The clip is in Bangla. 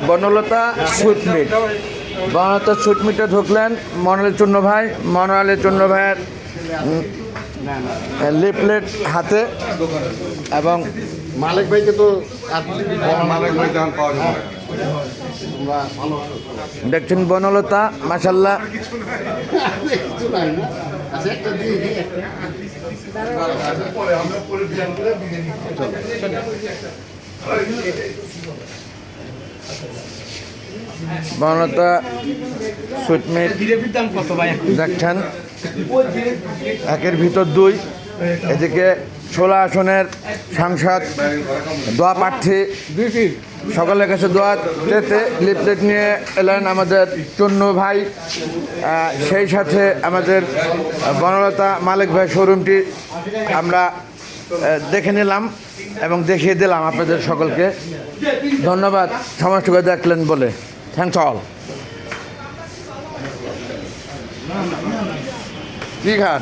বনলতা সুইটমিট। বনলতা সুইটমিটে ঢুকলেন মনোয়ালের চূন্য ভাই, মনোয়ালের চূন্য ভাইয়ের লিফলেট হাতে এবং মালিক ভাইকে তো দেখছেন বনলতা মাশাল্লাহ। বনলতা সুইটমিট দেখছেন একের ভিতর দুই। এদিকে 16 আসনের সাংসদ দোয়া প্রার্থী সকলের কাছে দোয়া চেতে লিফলেট নিয়ে এলেন আমাদের চুন্নু ভাই। সেই সাথে আমাদের বনলতা মালিক ভাই শোরুমটি আমরা দেখে নিলাম এবং দেখিয়ে দিলাম আপনাদের সকলকে। ধন্যবাদ সমস্তকে দেখলেন বলে। Thanks all. ঠিক আছে।